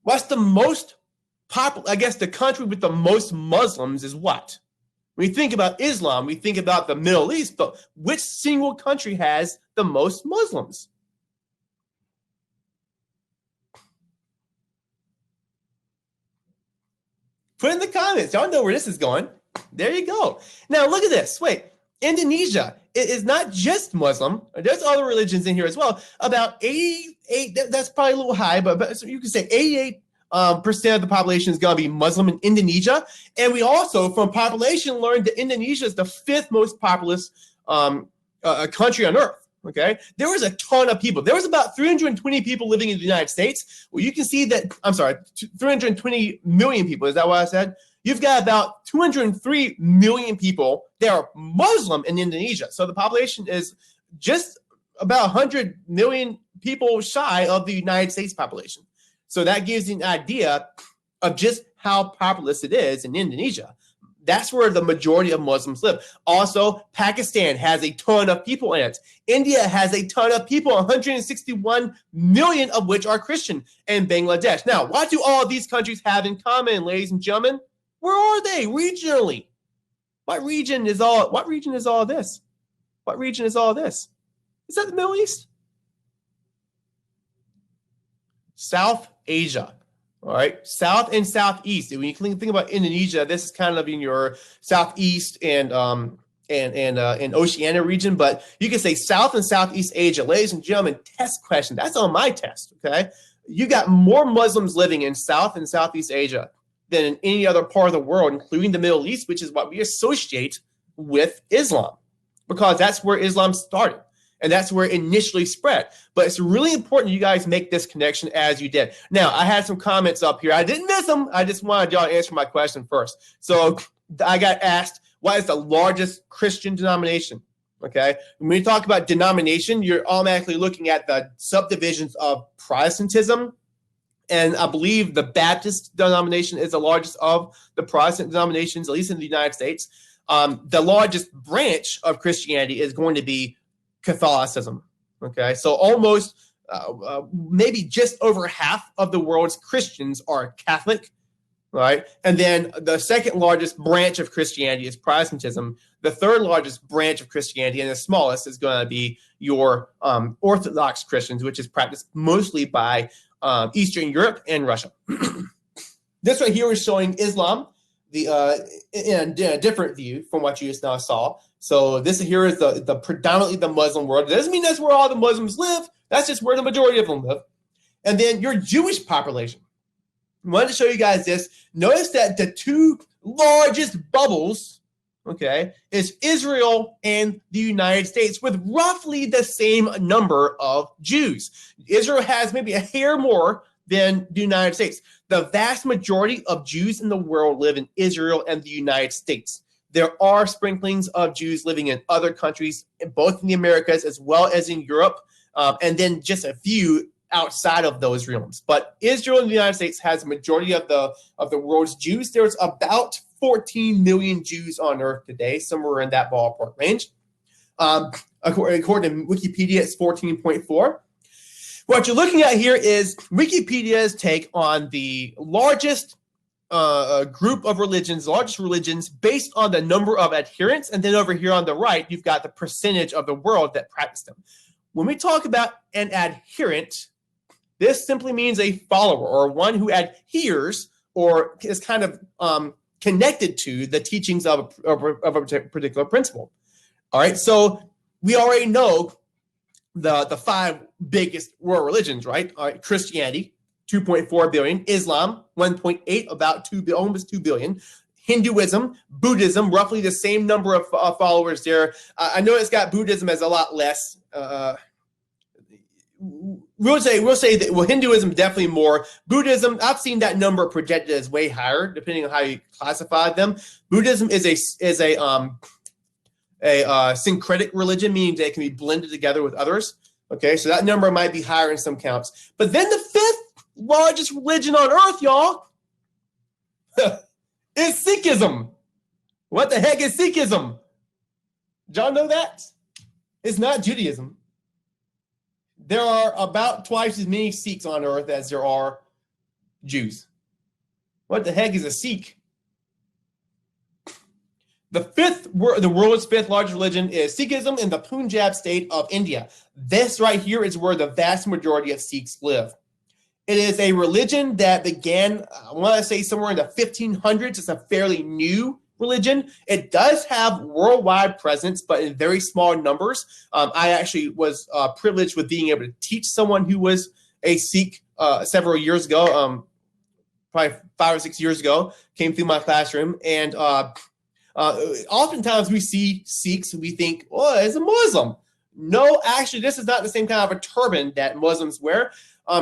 What's the most popular? I guess the country with the most Muslims is what? When we think about Islam, we think about the Middle East, but which single country has the most Muslims? Put in the comments. Y'all know where this is going. There you go. Now, look at this. Wait, Indonesia, it is not just Muslim. There's other religions in here as well. About 88, that's probably a little high, but so you can say 88% of the population is going to be Muslim in Indonesia. And we also, from population, learned that Indonesia is the 5th most populous country on earth. Okay, there was a ton of people. There was about 320 people living in the United States. Well, you can see that, I'm sorry, 320 million people. Is that what I said? You've got about 203 million people that are Muslim in Indonesia. So the population is just about 100 million people shy of the United States population. So that gives you an idea of just how populous it is in Indonesia. That's where the majority of Muslims live. Also, Pakistan has a ton of people in it. India has a ton of people, 161 million of which are Christian, and Bangladesh. Now, what do all of these countries have in common, ladies and gentlemen? Where are they regionally? What region is all this? What region is all this? Is that the Middle East? South Asia. All right, South and Southeast. When you think about Indonesia, this is kind of in your Southeast and Oceania region, but you can say South and Southeast Asia. Ladies and gentlemen, test question. That's on my test, okay? You got more Muslims living in South and Southeast Asia than in any other part of the world, including the Middle East, which is what we associate with Islam, because that's where Islam started. And that's where it initially spread. But it's really important you guys make this connection as you did. Now, I had some comments up here. I didn't miss them. I just wanted y'all to answer my question first. So I got asked, what is the largest Christian denomination? Okay. When we talk about denomination, you're automatically looking at the subdivisions of Protestantism. And I believe the Baptist denomination is the largest of the Protestant denominations, at least in the United States. The largest branch of Christianity is going to be Catholicism. Okay, so almost maybe just over half of the world's Christians are Catholic, right? And then the second largest branch of Christianity is Protestantism. The third largest branch of Christianity, and the smallest, is going to be your Orthodox Christians, which is practiced mostly by Eastern Europe and Russia. This right here is showing Islam in a different view from what you just now saw. So this here is the predominantly the Muslim world. It doesn't mean that's where all the Muslims live. That's just where the majority of them live. And then your Jewish population. I wanted to show you guys this. Notice that the two largest bubbles, okay, is Israel and the United States with roughly the same number of Jews. Israel has maybe a hair more than the United States. The vast majority of Jews in the world live in Israel and the United States. There are sprinklings of Jews living in other countries, both in the Americas as well as in Europe, and then just a few outside of those realms. But Israel and the United States has a majority of the world's Jews. There's about 14 million Jews on earth today, somewhere in that ballpark range. According to Wikipedia, it's 14.4. What you're looking at here is Wikipedia's take on the largest group of religions, largest religions, based on the number of adherents. And then over here on the right, you've got the percentage of the world that practice them. When we talk about an adherent, this simply means a follower or one who adheres or is kind of connected to the teachings of a particular principle. All right, so we already know the five biggest world religions, right? All right, Christianity, 2.4 billion. Islam, 1.8, about 2 billion, almost 2 billion. Hinduism, Buddhism, roughly the same number of followers there. I know it's got Buddhism as a lot less. We'll say that, well, Hinduism definitely more. Buddhism, I've seen that number projected as way higher, depending on how you classify them. Buddhism is a syncretic religion, meaning they can be blended together with others. Okay, so that number might be higher in some counts. But then the fifth largest religion on earth, y'all, is Sikhism. What the heck is Sikhism? Did y'all know that? It's not Judaism. There are about twice as many Sikhs on earth as there are Jews. What the heck is a Sikh? The world's fifth largest religion is Sikhism in the Punjab state of India. This right here is where the vast majority of Sikhs live. It is a religion that began, I want to say, somewhere in the 1500s. It's a fairly new religion. It does have worldwide presence, but in very small numbers. I actually was privileged with being able to teach someone who was a Sikh several years ago, probably 5 or 6 years ago, came through my classroom. And oftentimes we see Sikhs and we think, oh, it's a Muslim. No, actually, this is not the same kind of a turban that Muslims wear.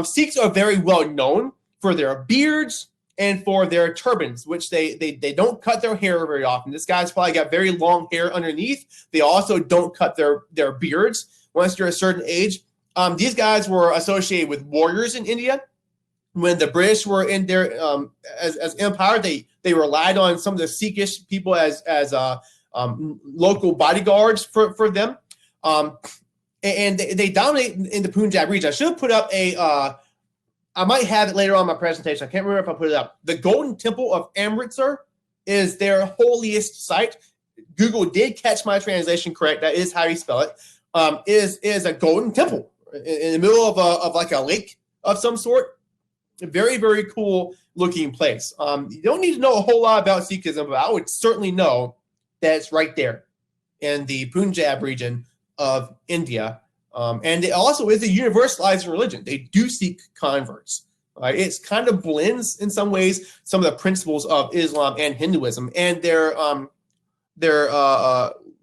Sikhs are very well known for their beards and for their turbans, which they don't cut their hair very often. This guy's probably got very long hair underneath. They also don't cut their beards once you're a certain age. These guys were associated with warriors in India. When the British were in there as empire, they relied on some of the Sikhish people as local bodyguards for them. And they dominate in the Punjab region. I should have put up I might have it later on in my presentation. I can't remember if I put it up. The Golden Temple of Amritsar is their holiest site. Google did catch my translation correct. That is how you spell it. Is a golden temple in the middle of like a lake of some sort. A very, very cool looking place. You don't need to know a whole lot about Sikhism, but I would certainly know that it's right there in the Punjab region of India. And it also is a universalizing religion. They do seek converts. Right? It's kind of blends in some ways some of the principles of Islam and Hinduism. And their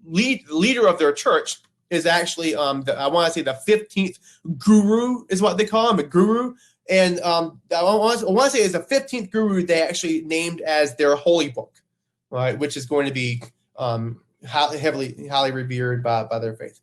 leader of their church is actually, I want to say the 15th guru is what they call him, a guru. And I want to say it's the 15th guru they actually named as their holy book, right? Which is going to be highly revered by their faith.